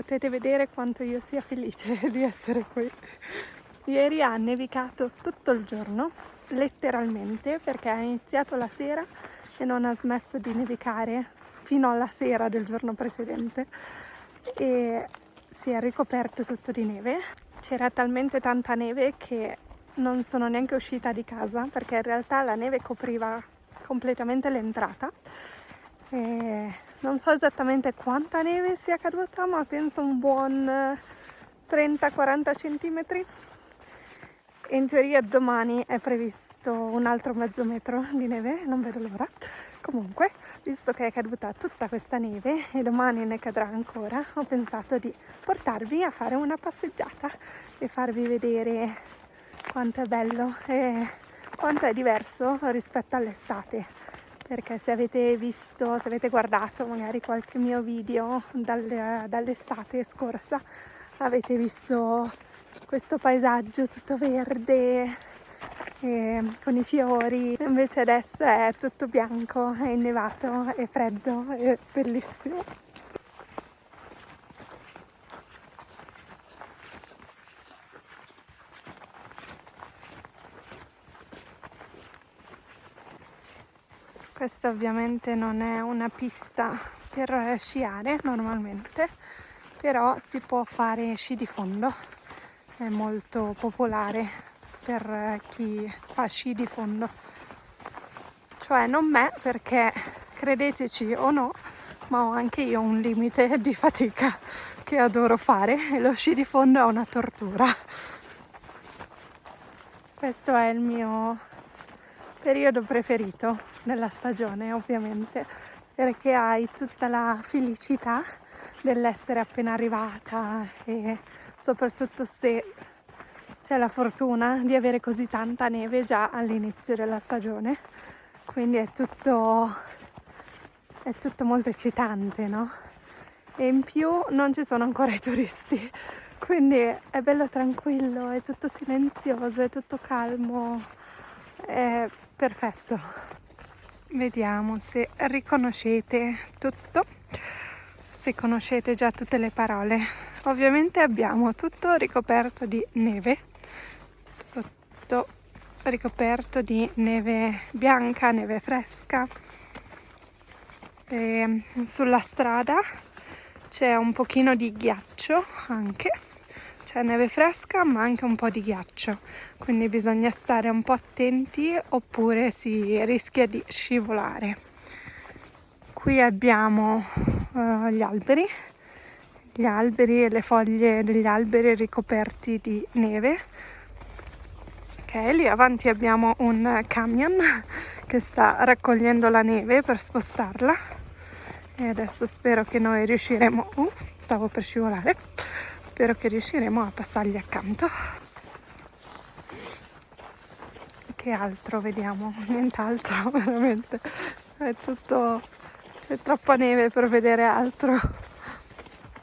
potete vedere quanto io sia felice di essere qui. Ieri ha nevicato tutto il giorno, letteralmente, perché ha iniziato la sera e non ha smesso di nevicare fino alla sera del giorno precedente e si è ricoperto tutto di neve. C'era talmente tanta neve che non sono neanche uscita di casa, perché in realtà la neve copriva completamente l'entrata. E non so esattamente quanta neve sia caduta, ma penso un buon 30-40 centimetri. E in teoria domani è previsto un altro mezzo metro di neve, non vedo l'ora. Comunque, visto che è caduta tutta questa neve e domani ne cadrà ancora, ho pensato di portarvi a fare una passeggiata e farvi vedere quanto è bello e quanto è diverso rispetto all'estate. Perché se avete guardato magari qualche mio video dall'estate scorsa, avete visto questo paesaggio tutto verde con i fiori, invece adesso è tutto bianco, è innevato, è freddo, è bellissimo. Questa ovviamente non è una pista per sciare normalmente, però si può fare sci di fondo, è molto popolare per chi fa sci di fondo. Cioè non me, perché credeteci o no, ma ho anche io un limite di fatica che adoro fare e lo sci di fondo è una tortura. Questo è il mio periodo preferito della stagione, ovviamente, perché hai tutta la felicità dell'essere appena arrivata e soprattutto se c'è la fortuna di avere così tanta neve già all'inizio della stagione, quindi è tutto molto eccitante, no? E in più non ci sono ancora i turisti, quindi è bello tranquillo, è tutto silenzioso, è tutto calmo, è perfetto. Vediamo se riconoscete tutto, se conoscete già tutte le parole. Ovviamente abbiamo tutto ricoperto di neve, tutto ricoperto di neve bianca, neve fresca. E sulla strada c'è un pochino di ghiaccio anche, c'è neve fresca ma anche un po' di ghiaccio, quindi bisogna stare un po' attenti oppure si rischia di scivolare. Qui abbiamo gli alberi e le foglie degli alberi ricoperti di neve. Ok, lì avanti abbiamo un camion che sta raccogliendo la neve per spostarla e adesso spero che noi riusciremo, stavo per scivolare, spero che riusciremo a passargli accanto. Che altro vediamo? Nient'altro, veramente, è tutto, c'è troppa neve per vedere altro.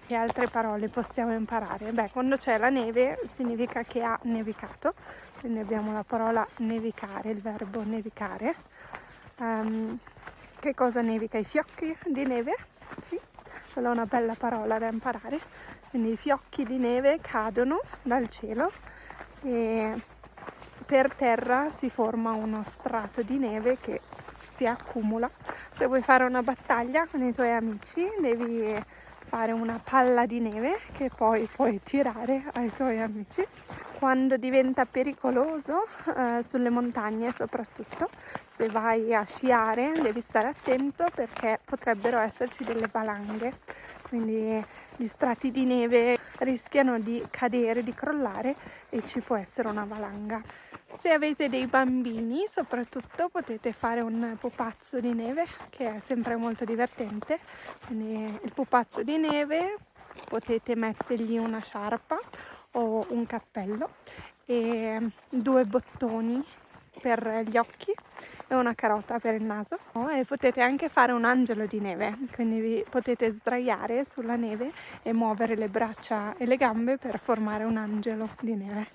Che altre parole possiamo imparare? Beh, quando c'è la neve significa che ha nevicato, quindi abbiamo la parola nevicare, il verbo nevicare. Che cosa nevica? I fiocchi di neve? Sì, quella è una bella parola da imparare. Quindi i fiocchi di neve cadono dal cielo e per terra si forma uno strato di neve che si accumula. Se vuoi fare una battaglia con i tuoi amici devi fare una palla di neve che poi puoi tirare ai tuoi amici. Quando diventa pericoloso, sulle montagne soprattutto, se vai a sciare devi stare attento perché potrebbero esserci delle valanghe, quindi gli strati di neve rischiano di cadere, di crollare e ci può essere una valanga. Se avete dei bambini soprattutto potete fare un pupazzo di neve che è sempre molto divertente, quindi il pupazzo di neve potete mettergli una sciarpa o un cappello e 2 bottoni per gli occhi e una carota per il naso e potete anche fare un angelo di neve, quindi vi potete sdraiare sulla neve e muovere le braccia e le gambe per formare un angelo di neve.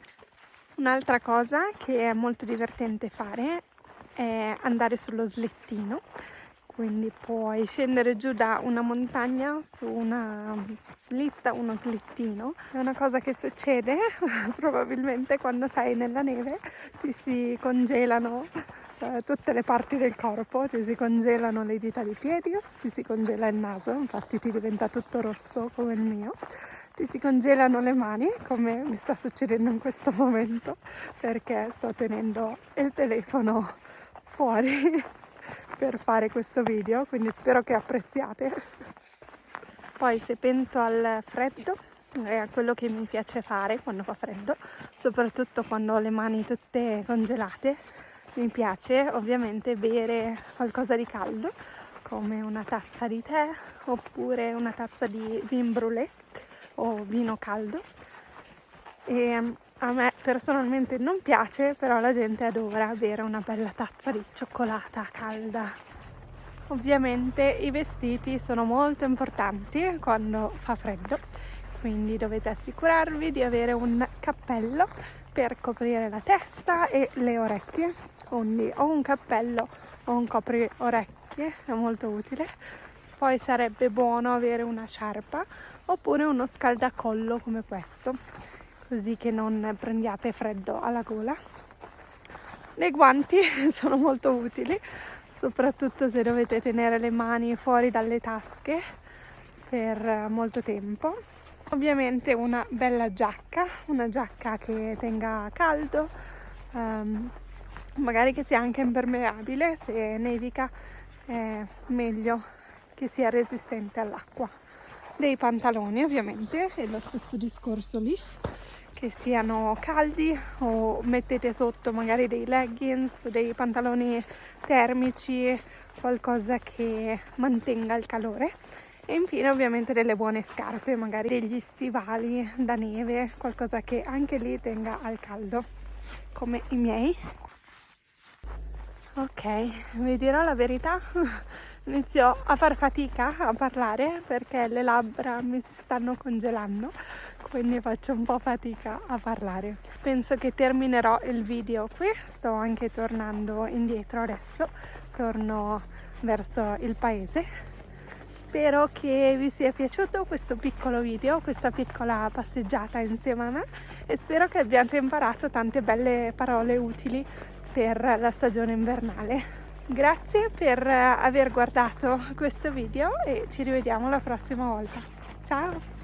Un'altra cosa che è molto divertente fare è andare sullo slittino. quindi puoi scendere giù da una montagna su una slitta, uno slittino. È una cosa che succede probabilmente quando sei nella neve, ti si congelano tutte le parti del corpo, ti si congelano le dita dei piedi, ti si congela il naso, infatti ti diventa tutto rosso come il mio, ti si congelano le mani come mi sta succedendo in questo momento perché sto tenendo il telefono fuori per fare questo video, quindi spero che apprezziate. Poi se penso al freddo e a quello che mi piace fare quando fa freddo, soprattutto quando ho le mani tutte congelate, mi piace ovviamente bere qualcosa di caldo, come una tazza di tè oppure una tazza di vin brûlé o vino caldo. E a me personalmente non piace, però la gente adora bere una bella tazza di cioccolata calda. Ovviamente i vestiti sono molto importanti quando fa freddo, quindi dovete assicurarvi di avere un cappello per coprire la testa e le orecchie, quindi o un cappello o un copriorecchie, è molto utile. Poi sarebbe buono avere una sciarpa oppure uno scaldacollo come questo, così che non prendiate freddo alla gola. Le guanti sono molto utili, soprattutto se dovete tenere le mani fuori dalle tasche per molto tempo. Ovviamente una bella giacca, una giacca che tenga caldo, magari che sia anche impermeabile, se nevica è meglio che sia resistente all'acqua. Dei pantaloni ovviamente, è lo stesso discorso lì, che siano caldi o mettete sotto magari dei leggings, dei pantaloni termici, qualcosa che mantenga il calore. E infine ovviamente delle buone scarpe, magari degli stivali da neve, qualcosa che anche lì tenga al caldo, come i miei. Ok, vi dirò la verità, inizio a far fatica a parlare perché le labbra mi si stanno congelando, quindi faccio un po' fatica a parlare. Penso che terminerò il video qui, sto anche tornando indietro adesso, torno verso il paese. Spero che vi sia piaciuto questo piccolo video, questa piccola passeggiata insieme a me e spero che abbiate imparato tante belle parole utili per la stagione invernale. Grazie per aver guardato questo video e ci rivediamo la prossima volta. Ciao!